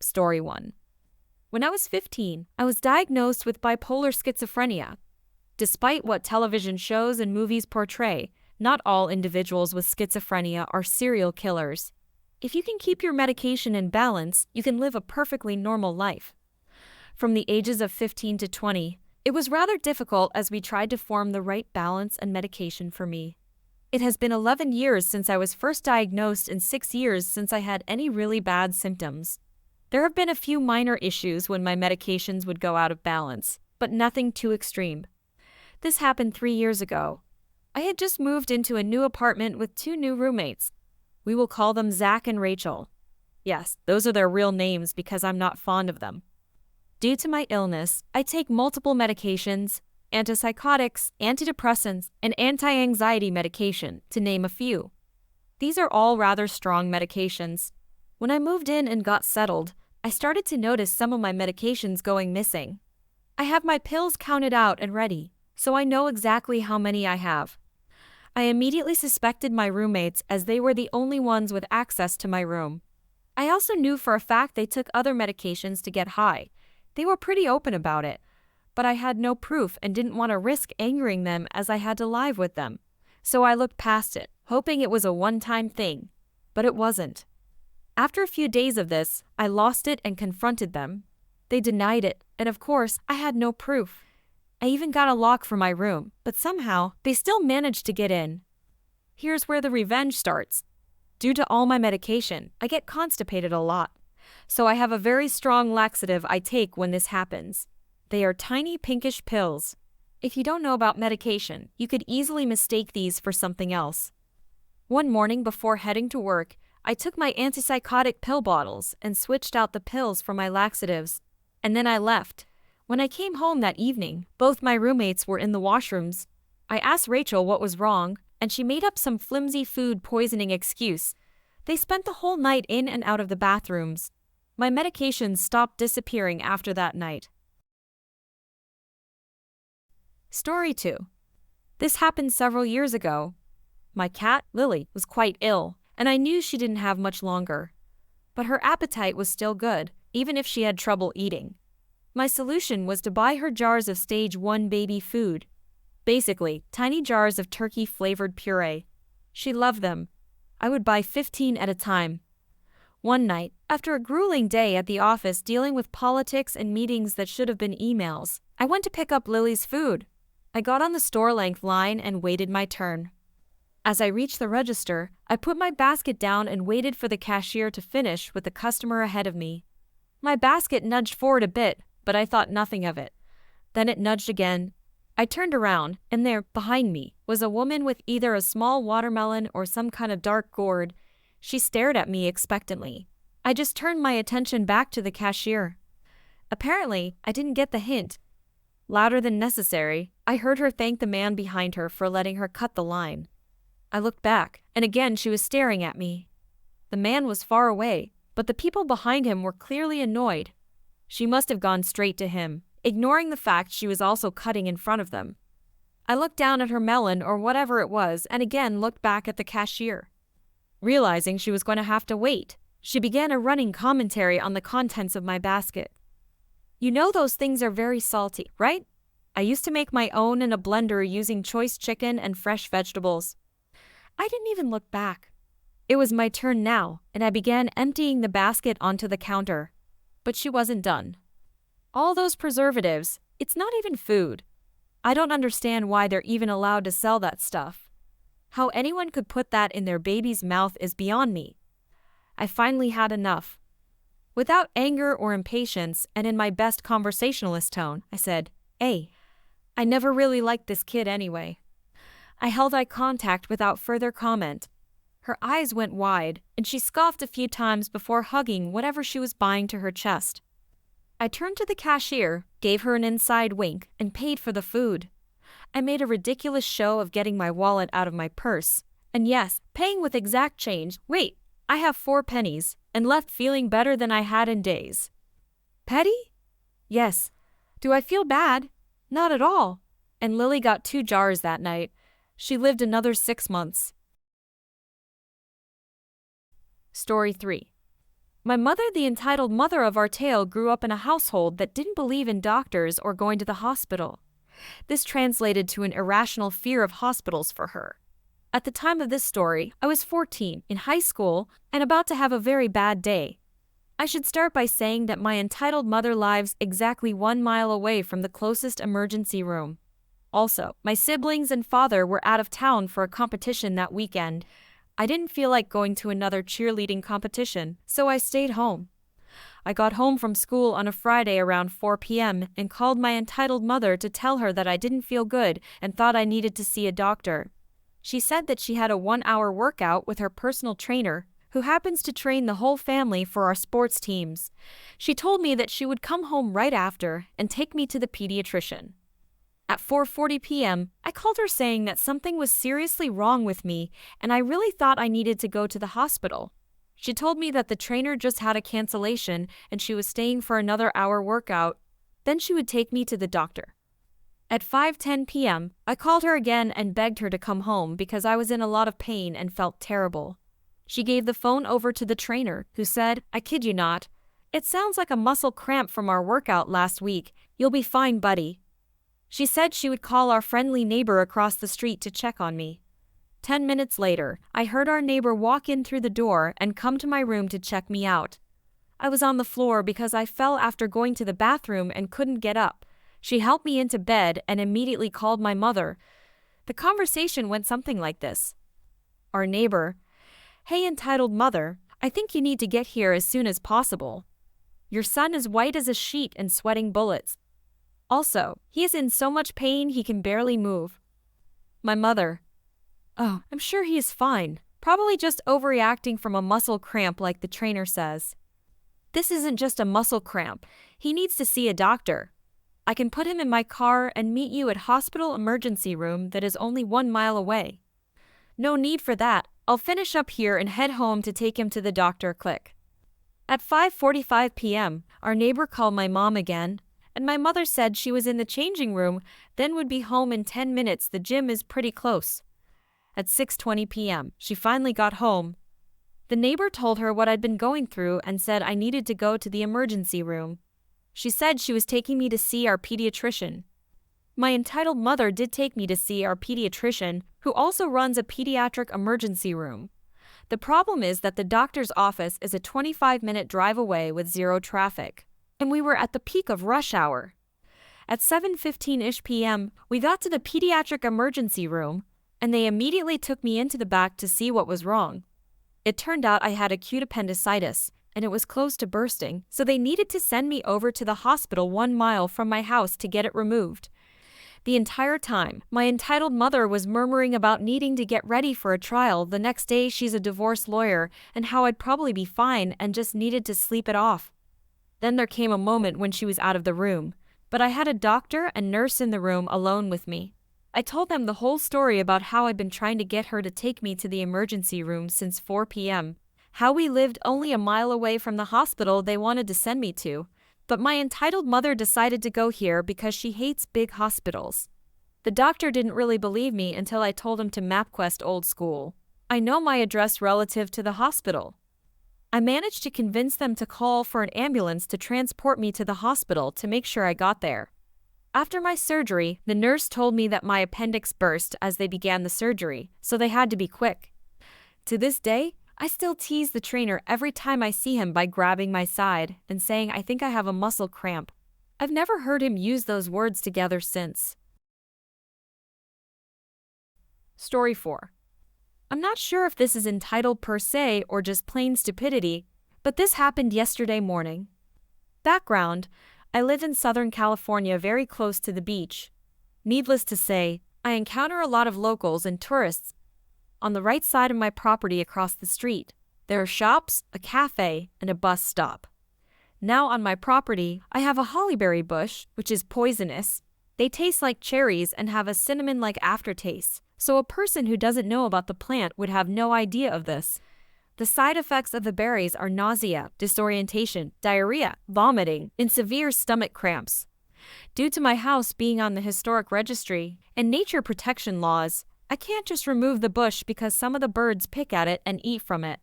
Story 1. When I was 15, I was diagnosed with bipolar schizophrenia. Despite what television shows and movies portray, not all individuals with schizophrenia are serial killers. If you can keep your medication in balance, you can live a perfectly normal life. From the ages of 15 to 20, it was rather difficult as we tried to form the right balance and medication for me. It has been 11 years since I was first diagnosed and 6 years since I had any really bad symptoms. There have been a few minor issues when my medications would go out of balance, but nothing too extreme. This happened 3 years ago. I had just moved into a new apartment with 2 new roommates. We will call them Zach and Rachel. Yes, those are their real names because I'm not fond of them. Due to my illness, I take multiple medications, antipsychotics, antidepressants, and anti-anxiety medication, to name a few. These are all rather strong medications. When I moved in and got settled, I started to notice some of my medications going missing. I have my pills counted out and ready, so I know exactly how many I have. I immediately suspected my roommates as they were the only ones with access to my room. I also knew for a fact they took other medications to get high. They were pretty open about it, but I had no proof and didn't want to risk angering them as I had to live with them. So I looked past it, hoping it was a one-time thing, but it wasn't. After a few days of this, I lost it and confronted them. They denied it, and of course, I had no proof. I even got a lock for my room, but somehow, they still managed to get in. Here's where the revenge starts. Due to all my medication, I get constipated a lot. So I have a very strong laxative I take when this happens. They are tiny pinkish pills. If you don't know about medication, you could easily mistake these for something else. One morning before heading to work, I took my antipsychotic pill bottles and switched out the pills for my laxatives. And then I left. When I came home that evening, both my roommates were in the washrooms. I asked Rachel what was wrong, and she made up some flimsy food poisoning excuse. They spent the whole night in and out of the bathrooms. My medications stopped disappearing after that night. Story 2. This happened several years ago. My cat, Lily, was quite ill, and I knew she didn't have much longer. But her appetite was still good, even if she had trouble eating. My solution was to buy her jars of stage 1 baby food. Basically, tiny jars of turkey-flavored puree. She loved them. I would buy 15 at a time. One night, after a grueling day at the office dealing with politics and meetings that should have been emails, I went to pick up Lily's food. I got on the store-length line and waited my turn. As I reached the register, I put my basket down and waited for the cashier to finish with the customer ahead of me. My basket nudged forward a bit, but I thought nothing of it. Then it nudged again. I turned around, and there, behind me, was a woman with either a small watermelon or some kind of dark gourd. She stared at me expectantly. I just turned my attention back to the cashier. Apparently, I didn't get the hint. Louder than necessary, I heard her thank the man behind her for letting her cut the line. I looked back, and again she was staring at me. The man was far away, but the people behind him were clearly annoyed. She must have gone straight to him, ignoring the fact she was also cutting in front of them. I looked down at her melon or whatever it was and again looked back at the cashier. Realizing she was going to have to wait, she began a running commentary on the contents of my basket. You know those things are very salty, right? I used to make my own in a blender using choice chicken and fresh vegetables. I didn't even look back. It was my turn now, and I began emptying the basket onto the counter. But she wasn't done. All those preservatives, it's not even food. I don't understand why they're even allowed to sell that stuff. How anyone could put that in their baby's mouth is beyond me. I finally had enough. Without anger or impatience and in my best conversationalist tone, I said, "Hey, I never really liked this kid anyway." I held eye contact without further comment. Her eyes went wide, and she scoffed a few times before hugging whatever she was buying to her chest. I turned to the cashier, gave her an inside wink, and paid for the food. I made a ridiculous show of getting my wallet out of my purse, and yes, paying with exact change. Wait, I have 4 pennies, and left feeling better than I had in days. Petty? Yes. Do I feel bad? Not at all. And Lily got 2 jars that night. She lived another 6 months. Story 3. My mother, the entitled mother of our tale, grew up in a household that didn't believe in doctors or going to the hospital. This translated to an irrational fear of hospitals for her. At the time of this story, I was 14, in high school, and about to have a very bad day. I should start by saying that my entitled mother lives exactly 1 mile away from the closest emergency room. Also, my siblings and father were out of town for a competition that weekend. I didn't feel like going to another cheerleading competition, so I stayed home. I got home from school on a Friday around 4 p.m. and called my entitled mother to tell her that I didn't feel good and thought I needed to see a doctor. She said that she had a 1-hour workout with her personal trainer, who happens to train the whole family for our sports teams. She told me that she would come home right after and take me to the pediatrician. At 4:40 p.m., I called her saying that something was seriously wrong with me and I really thought I needed to go to the hospital. She told me that the trainer just had a cancellation and she was staying for another hour workout. Then she would take me to the doctor. At 5:10 p.m., I called her again and begged her to come home because I was in a lot of pain and felt terrible. She gave the phone over to the trainer, who said, "I kid you not. It sounds like a muscle cramp from our workout last week. You'll be fine, buddy." She said she would call our friendly neighbor across the street to check on me. 10 minutes later, I heard our neighbor walk in through the door and come to my room to check me out. I was on the floor because I fell after going to the bathroom and couldn't get up. She helped me into bed and immediately called my mother. The conversation went something like this. Our neighbor: "Hey, entitled mother, I think you need to get here as soon as possible. Your son is white as a sheet and sweating bullets. Also, he is in so much pain he can barely move." My mother: "Oh, I'm sure he is fine. Probably just overreacting from a muscle cramp like the trainer says." "This isn't just a muscle cramp. He needs to see a doctor. I can put him in my car and meet you at hospital emergency room that is only 1 mile away." "No need for that. I'll finish up here and head home to take him to the doctor." Click. At 5:45 p.m., our neighbor called my mom again, and my mother said she was in the changing room, then would be home in 10 minutes. The gym is pretty close. At 6:20 p.m., she finally got home. The neighbor told her what I'd been going through and said I needed to go to the emergency room. She said she was taking me to see our pediatrician. My entitled mother did take me to see our pediatrician, who also runs a pediatric emergency room. The problem is that the doctor's office is a 25-minute drive away with zero traffic, and we were at the peak of rush hour. At 7:15-ish p.m., we got to the pediatric emergency room, and they immediately took me into the back to see what was wrong. It turned out I had acute appendicitis, and it was close to bursting, so they needed to send me over to the hospital 1 mile from my house to get it removed. The entire time, my entitled mother was murmuring about needing to get ready for a trial the next day. She's a divorce lawyer, and how I'd probably be fine and just needed to sleep it off. Then there came a moment when she was out of the room, but I had a doctor and nurse in the room alone with me. I told them the whole story about how I'd been trying to get her to take me to the emergency room since 4 p.m., how we lived only a mile away from the hospital they wanted to send me to, but my entitled mother decided to go here because she hates big hospitals. The doctor didn't really believe me until I told him to MapQuest old school. I know my address relative to the hospital. I managed to convince them to call for an ambulance to transport me to the hospital to make sure I got there. After my surgery, the nurse told me that my appendix burst as they began the surgery, so they had to be quick. To this day, I still tease the trainer every time I see him by grabbing my side and saying I think I have a muscle cramp. I've never heard him use those words together since. Story 4. I'm not sure if this is entitled per se or just plain stupidity, but this happened yesterday morning. Background: I live in Southern California very close to the beach. Needless to say, I encounter a lot of locals and tourists. On the right side of my property across the street, there are shops, a cafe, and a bus stop. Now on my property, I have a hollyberry bush, which is poisonous. They taste like cherries and have a cinnamon-like aftertaste, so a person who doesn't know about the plant would have no idea of this. The side effects of the berries are nausea, disorientation, diarrhea, vomiting, and severe stomach cramps. Due to my house being on the historic registry and nature protection laws, I can't just remove the bush because some of the birds pick at it and eat from it.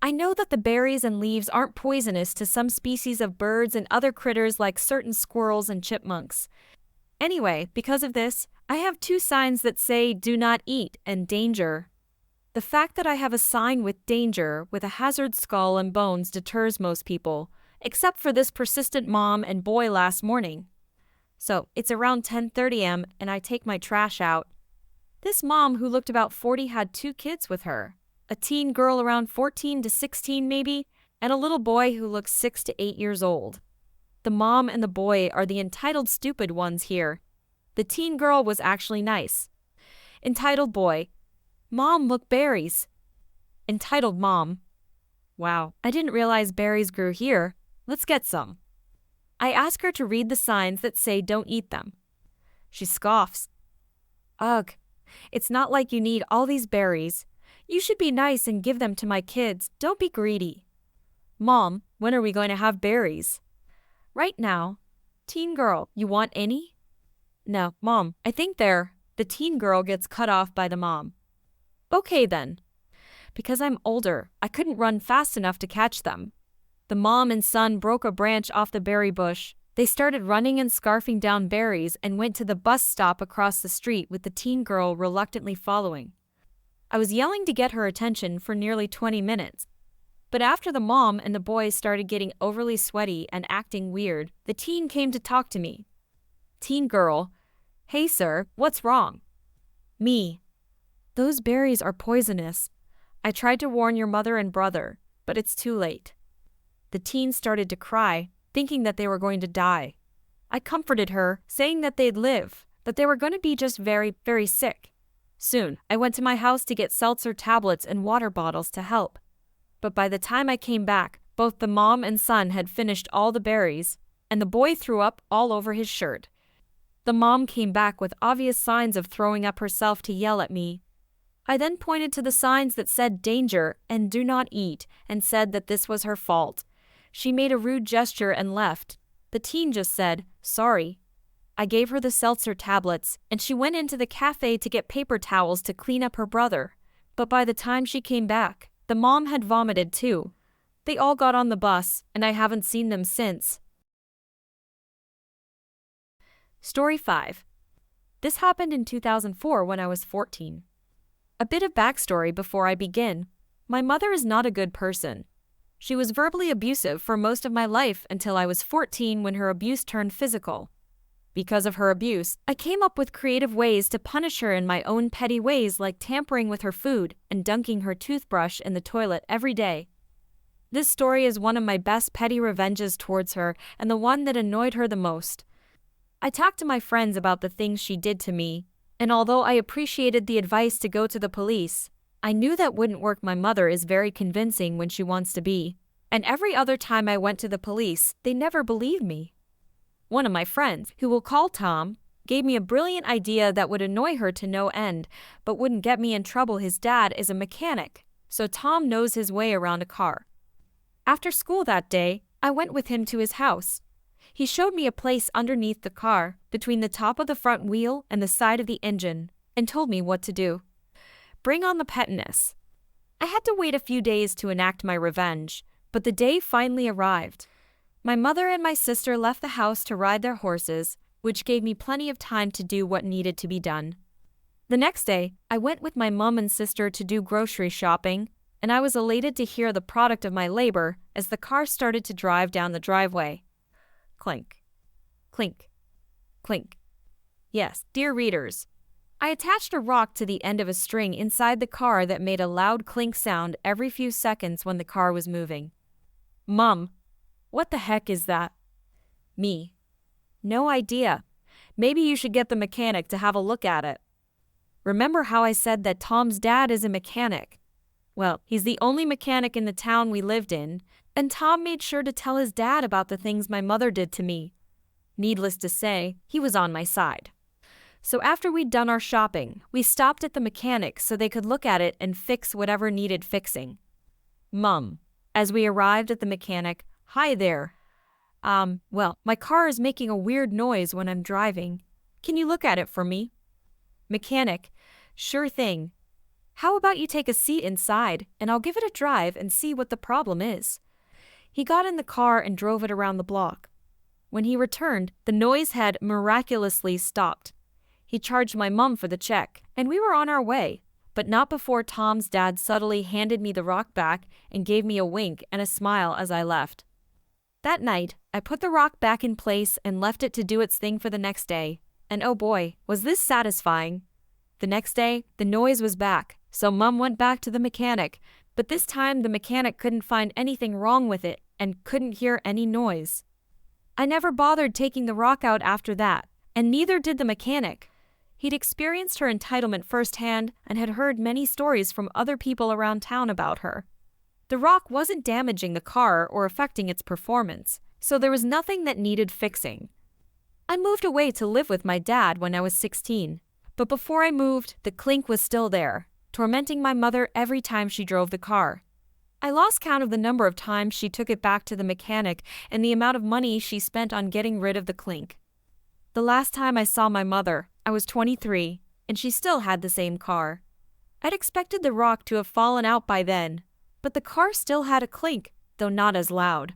I know that the berries and leaves aren't poisonous to some species of birds and other critters like certain squirrels and chipmunks. Anyway, because of this, I have two signs that say do not eat and danger. The fact that I have a sign with danger with a hazard skull and bones deters most people, except for this persistent mom and boy last morning. So, it's around 10:30 am and I take my trash out. This mom who looked about 40 had two kids with her, a teen girl around 14 to 16 maybe, and a little boy who looks 6 to 8 years old. The mom and the boy are the entitled stupid ones here. The teen girl was actually nice. Entitled boy, Mom, look, berries. Entitled mom, wow, I didn't realize berries grew here. Let's get some. I ask her to read the signs that say don't eat them. She scoffs. Ugh, it's not like you need all these berries. You should be nice and give them to my kids. Don't be greedy. Mom, when are we going to have berries? Right now. Teen girl, you want any? No, Mom, I think they're. The teen girl gets cut off by the mom. Okay then. Because I'm older, I couldn't run fast enough to catch them. The mom and son broke a branch off the berry bush. They started running and scarfing down berries and went to the bus stop across the street with the teen girl reluctantly following. I was yelling to get her attention for nearly 20 minutes. But after the mom and the boys started getting overly sweaty and acting weird, the teen came to talk to me. Teen girl, hey sir, what's wrong? Me. Those berries are poisonous. I tried to warn your mother and brother, but it's too late. The teen started to cry, thinking that they were going to die. I comforted her, saying that they'd live, that they were going to be just very, very sick. Soon, I went to my house to get seltzer tablets and water bottles to help. But by the time I came back, both the mom and son had finished all the berries, and the boy threw up all over his shirt. The mom came back with obvious signs of throwing up herself to yell at me. I then pointed to the signs that said danger and do not eat and said that this was her fault. She made a rude gesture and left. The teen just said, sorry. I gave her the seltzer tablets, and she went into the cafe to get paper towels to clean up her brother. But by the time she came back, the mom had vomited too. They all got on the bus, and I haven't seen them since. Story 5. This happened in 2004 when I was 14. A bit of backstory before I begin. My mother is not a good person. She was verbally abusive for most of my life until I was 14 when her abuse turned physical. Because of her abuse, I came up with creative ways to punish her in my own petty ways, like tampering with her food and dunking her toothbrush in the toilet every day. This story is one of my best petty revenges towards her and the one that annoyed her the most. I talked to my friends about the things she did to me, and although I appreciated the advice to go to the police, I knew that wouldn't work. My mother is very convincing when she wants to be, and every other time I went to the police, they never believed me. One of my friends, who we'll call Tom, gave me a brilliant idea that would annoy her to no end, but wouldn't get me in trouble. His dad is a mechanic, so Tom knows his way around a car. After school that day, I went with him to his house. He showed me a place underneath the car, between the top of the front wheel and the side of the engine, and told me what to do. Bring on the pettiness. I had to wait a few days to enact my revenge, but the day finally arrived. My mother and my sister left the house to ride their horses, which gave me plenty of time to do what needed to be done. The next day, I went with my mom and sister to do grocery shopping, and I was elated to hear the product of my labor as the car started to drive down the driveway. Clink, clink, clink. Yes, dear readers, I attached a rock to the end of a string inside the car that made a loud clink sound every few seconds when the car was moving. Mom, what the heck is that? Me. No idea. Maybe you should get the mechanic to have a look at it. Remember how I said that Tom's dad is a mechanic? Well, he's the only mechanic in the town we lived in, and Tom made sure to tell his dad about the things my mother did to me. Needless to say, he was on my side. So after we'd done our shopping, we stopped at the mechanic so they could look at it and fix whatever needed fixing. Mum, as we arrived at the mechanic, hi there. Well, my car is making a weird noise when I'm driving. Can you look at it for me? Mechanic, sure thing. How about you take a seat inside, and I'll give it a drive and see what the problem is?" He got in the car and drove it around the block. When he returned, the noise had miraculously stopped. He charged my mom for the check, and we were on our way, but not before Tom's dad subtly handed me the rock back and gave me a wink and a smile as I left. That night, I put the rock back in place and left it to do its thing for the next day, and oh boy, was this satisfying. The next day, the noise was back, so Mom went back to the mechanic, but this time the mechanic couldn't find anything wrong with it and couldn't hear any noise. I never bothered taking the rock out after that, and neither did the mechanic. He'd experienced her entitlement firsthand and had heard many stories from other people around town about her. The rock wasn't damaging the car or affecting its performance, so there was nothing that needed fixing. I moved away to live with my dad when I was 16, but before I moved, the clink was still there, tormenting my mother every time she drove the car. I lost count of the number of times she took it back to the mechanic and the amount of money she spent on getting rid of the clink. The last time I saw my mother, I was 23, and she still had the same car. I'd expected the rock to have fallen out by then, but the car still had a clink, though not as loud.